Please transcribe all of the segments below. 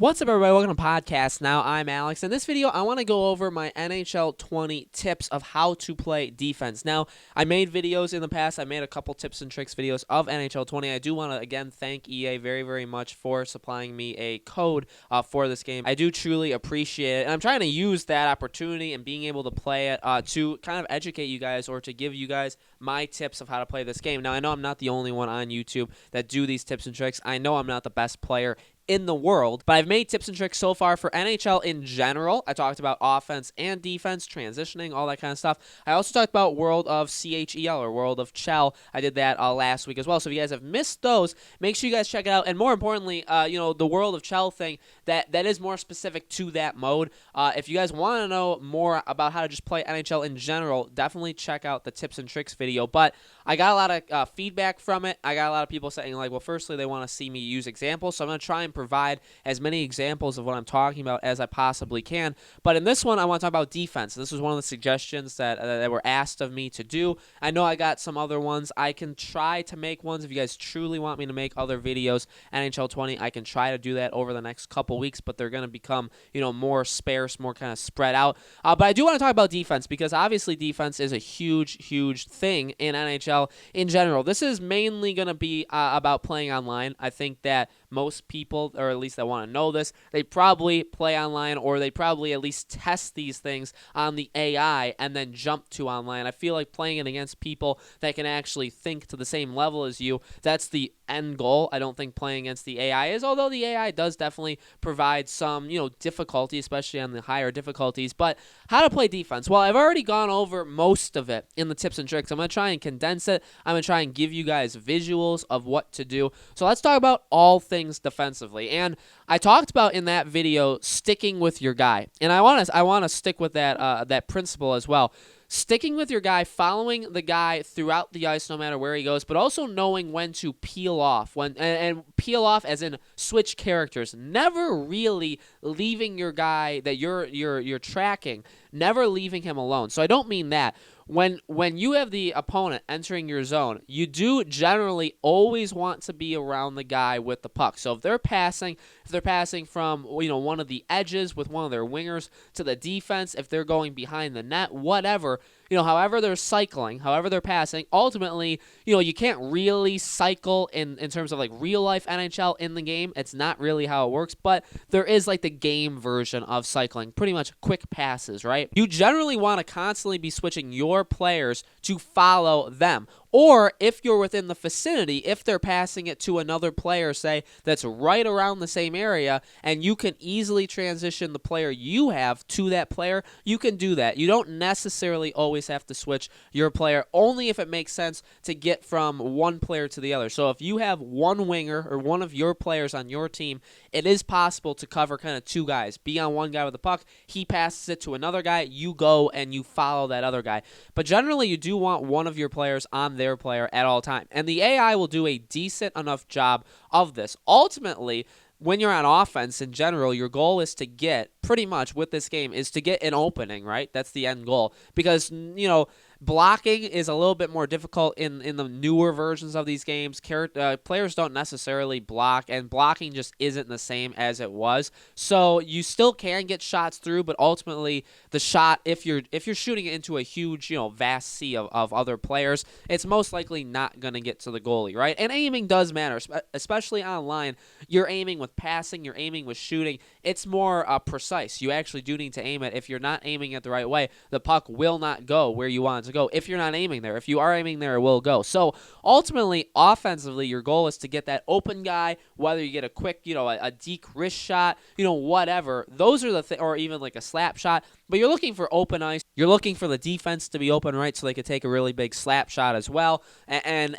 What's up, everybody? Welcome to Podcast Now. I'm Alex. In this video, I want to go over my NHL 20 tips of how to play defense. Now, I made videos in the past. I made a couple tips and tricks videos of NHL 20. I do want to, again, thank EA very, very much for supplying me a code for this game. I do truly appreciate it, and I'm trying to use that opportunity and being able to play it to kind of educate you guys or to give you guys my tips of how to play this game. Now, I know I'm not the only one on YouTube that do these tips and tricks. I know I'm not the best player in the world, but I've made tips and tricks so far for NHL in general. I talked about offense and defense, transitioning, all that kind of stuff. I also talked about World of CHEL or World of Chell. I did that last week as well. So if you guys have missed those, make sure you guys check it out. And more importantly, the World of Chell thing, that is more specific to that mode. If you guys want to know more about how to just play NHL in general, definitely check out the tips and tricks video. But I got a lot of feedback from it. I got a lot of people saying, like, well, firstly, they want to see me use examples. So I'm going to try and provide as many examples of what I'm talking about as I possibly can. But in this one, I want to talk about defense. This was one of the suggestions that were asked of me to do. I know I got some other ones. I can try to make ones. If you guys truly want me to make other videos, NHL 20, I can try to do that over the next couple weeks, but they're going to become, more sparse, more kind of spread out. But I do want to talk about defense because obviously defense is a huge, huge thing in NHL in general. This is mainly going to be about playing online. I think that most people, or at least that want to know this, they probably play online or they probably at least test these things on the AI and then jump to online. I feel like playing it against people that can actually think to the same level as you, that's the end goal. I don't think playing against the AI is, although the AI does definitely provide some, difficulty, especially on the higher difficulties. But how to play defense? Well, I've already gone over most of it in the tips and tricks. I'm going to try and condense it. I'm going to try and give you guys visuals of what to do. So let's talk about all things defensively. And I talked about in that video sticking with your guy. And I want to stick with that principle as well. Sticking with your guy, following the guy throughout the ice no matter where he goes, but also knowing when to peel off, and peel off as in switch characters. Never really leaving your guy that you're tracking, never leaving him alone. So I don't mean that. When you have the opponent entering your zone, you do generally always want to be around the guy with the puck. So if they're passing from one of the edges with one of their wingers to the defense, if they're going behind the net, whatever, however they're cycling, however they're passing, ultimately, you can't really cycle in terms of like real life NHL in the game. It's not really how it works, but there is like the game version of cycling, pretty much quick passes, right? You generally want to constantly be switching your players to follow them. Or if you're within the vicinity, if they're passing it to another player, say, that's right around the same area, and you can easily transition the player you have to that player, you can do that. You don't necessarily always have to switch your player, only if it makes sense to get from one player to the other. So if you have one winger or one of your players on your team, it is possible to cover kind of two guys. Be on one guy with the puck, he passes it to another guy, you go and you follow that other guy. But generally, you do want one of your players on their player at all time. And the AI will do a decent enough job of this. Ultimately, when you're on offense in general, your goal is to get, pretty much with this game, is to get an opening, right? That's the end goal. Because, blocking is a little bit more difficult in the newer versions of these games. Players don't necessarily block, and blocking just isn't the same as it was. So you still can get shots through, but ultimately the shot, if you're shooting it into a huge, vast sea of other players, it's most likely not going to get to the goalie, right? And aiming does matter, especially online. You're aiming with passing, you're aiming with shooting. It's more precise. You actually do need to aim it. If you're not aiming it the right way, the puck will not go where you want it to go. If you're not aiming there, if you are aiming there, it will go. So ultimately, offensively, your goal is to get that open guy, whether you get a quick, a deke wrist shot, whatever. Those are or even like a slap shot. But you're looking for open ice. You're looking for the defense to be open, right, so they could take a really big slap shot as well. And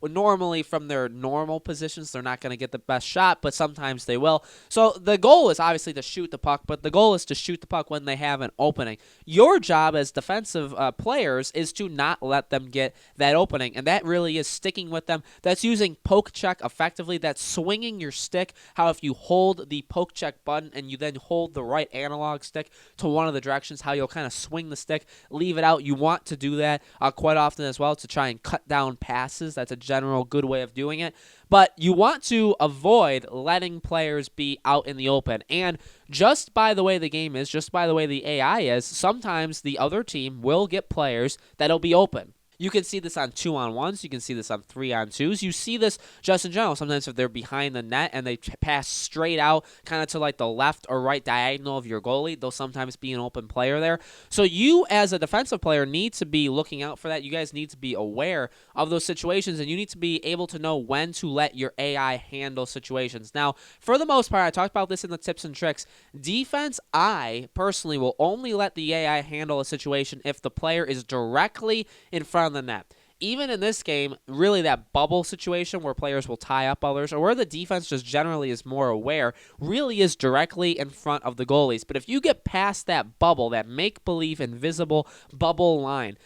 normally from their normal positions, they're not going to get the best shot, but sometimes they will. So the goal is obviously to shoot the puck, but the goal is to shoot the puck when they have an opening. Your job as defensive players is to not let them get that opening, and that really is sticking with them. That's using poke check effectively. That's swinging your stick. How if you hold the poke check button and you then hold the right analog stick to one of the directions, how you'll kind of swing the stick, leave it out. You want to do that quite often as well to try and cut down passes. That's a general good way of doing it. But you want to avoid letting players be out in the open. And just by the way the game is, just by the way the AI is, sometimes the other team will get players that'll be open. You can see this on 2-on-1s. You can see this on 3-on-2s. You see this just in general. Sometimes if they're behind the net and they pass straight out kind of to like the left or right diagonal of your goalie, they'll sometimes be an open player there. So you as a defensive player need to be looking out for that. You guys need to be aware of those situations, and you need to be able to know when to let your AI handle situations. Now, for the most part, I talked about this in the tips and tricks. Defense, I personally will only let the AI handle a situation if the player is directly in front of the net. Even in this game, really that bubble situation where players will tie up others, or where the defense just generally is more aware, really is directly in front of the goalies. But if you get past that bubble, that make-believe invisible bubble line,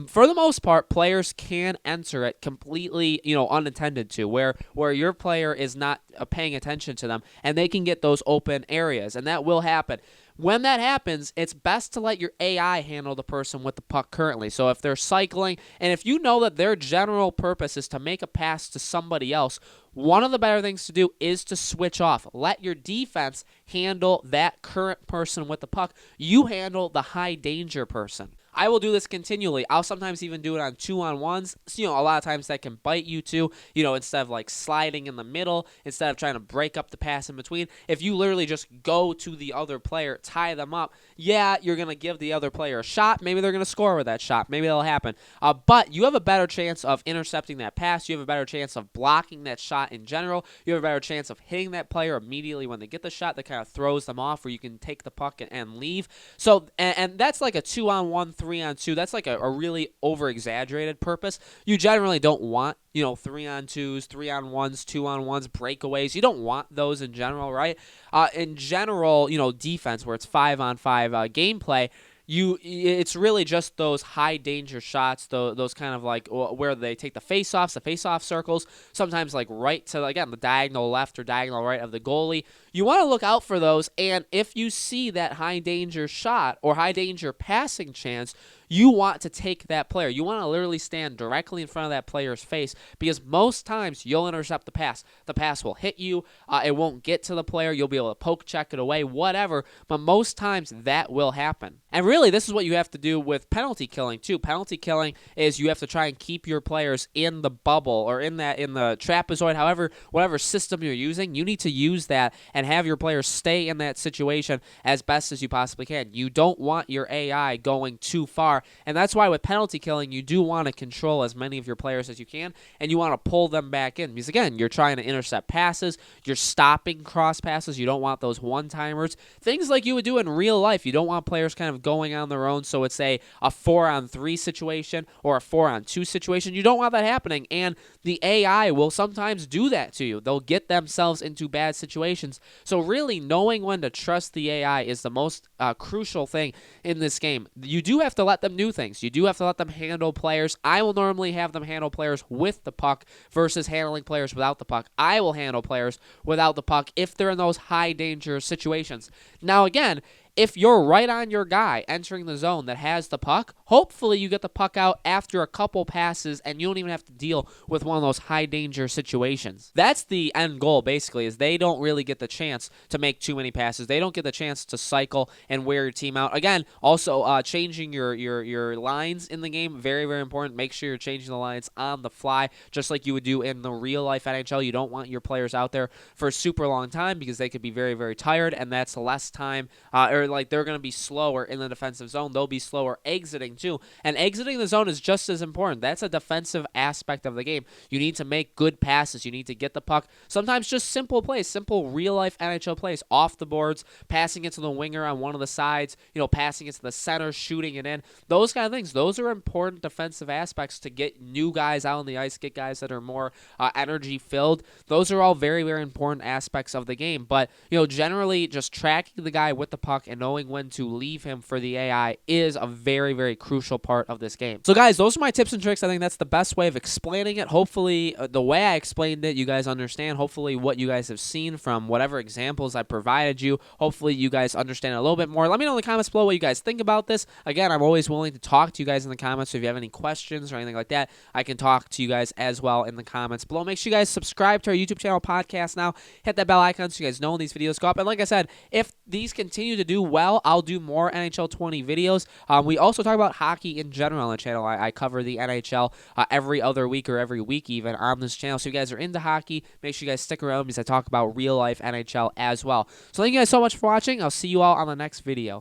for the most part, players can enter it completely, unattended to, where your player is not paying attention to them, and they can get those open areas, and that will happen. When that happens, it's best to let your AI handle the person with the puck currently. So if they're cycling, and if you know that their general purpose is to make a pass to somebody else, one of the better things to do is to switch off. Let your defense handle that current person with the puck. You handle the high danger person. I will do this continually. I'll sometimes even do it on 2-on-1s. So, a lot of times that can bite you too. Instead of like sliding in the middle, instead of trying to break up the pass in between, if you literally just go to the other player, tie them up, yeah, you're going to give the other player a shot. Maybe they're going to score with that shot. Maybe that'll happen. But you have a better chance of intercepting that pass. You have a better chance of blocking that shot in general. You have a better chance of hitting that player immediately when they get the shot that kind of throws them off, where you can take the puck and leave. So, and that's like a 2-on-1, 3-on-2. That's like a really over-exaggerated purpose. You generally don't want, 3-on-2s, 3-on-1s, 2-on-1s, breakaways. You don't want those in general, right? In general, defense, where it's 5-on-5 gameplay, it's really just those high danger shots, those kind of like where they take the face-offs, the face-off circles, sometimes like right to, again, the diagonal left or diagonal right of the goalie. You want to look out for those, and if you see that high danger shot or high danger passing chance, you want to take that player. You want to literally stand directly in front of that player's face, because most times you'll intercept the pass. The pass will hit you. It won't get to the player. You'll be able to poke check it away, whatever. But most times that will happen. And really, this is what you have to do with penalty killing too. Penalty killing is you have to try and keep your players in the bubble or in the trapezoid, whatever system you're using. You need to use that and have your players stay in that situation as best as you possibly can. You don't want your AI going too far. And that's why with penalty killing, you do want to control as many of your players as you can, and you want to pull them back in. Because, again, you're trying to intercept passes. You're stopping cross passes. You don't want those one-timers. Things like you would do in real life. You don't want players kind of going on their own, so it's a 4-on-3 situation or a 4-on-2 situation. You don't want that happening, and the AI will sometimes do that to you. They'll get themselves into bad situations. So really, knowing when to trust the AI is the most crucial thing in this game. You do have to let them do things. You do have to let them handle players. I will normally have them handle players with the puck versus handling players without the puck. I will handle players without the puck if they're in those high danger situations. Now, again, if you're right on your guy entering the zone that has the puck, hopefully you get the puck out after a couple passes and you don't even have to deal with one of those high danger situations. That's the end goal, basically, is they don't really get the chance to make too many passes. They don't get the chance to cycle and wear your team out. Again, also changing your lines in the game, very, very important. Make sure you're changing the lines on the fly, just like you would do in the real life NHL. You don't want your players out there for a super long time because they could be very, very tired, and that's less time, like they're going to be slower in the defensive zone. They'll be slower exiting too. And exiting the zone is just as important. That's a defensive aspect of the game. You need to make good passes. You need to get the puck. Sometimes just simple plays, simple real-life NHL plays, off the boards, passing it to the winger on one of the sides, passing it to the center, shooting it in. Those kind of things. Those are important defensive aspects to get new guys out on the ice, get guys that are more energy-filled. Those are all very, very important aspects of the game. But, generally just tracking the guy with the puck and and knowing when to leave him for the AI is a very, very crucial part of this game. So guys, those are my tips and tricks. I think that's the best way of explaining it. Hopefully, the way I explained it, you guys understand. Hopefully, what you guys have seen from whatever examples I provided you, hopefully you guys understand it a little bit more. Let me know in the comments below what you guys think about this. Again, I'm always willing to talk to you guys in the comments, so if you have any questions or anything like that, I can talk to you guys as well in the comments below. Make sure you guys subscribe to our YouTube channel podcast now. Hit that bell icon so you guys know when these videos go up. And like I said, if these continue to do well, I'll do more NHL 20 videos. We also talk about hockey in general on the channel. I cover the NHL every other week or every week even on this channel. So if you guys are into hockey, make sure you guys stick around because I talk about real life NHL as well. So thank you guys so much for watching. I'll see you all on the next video.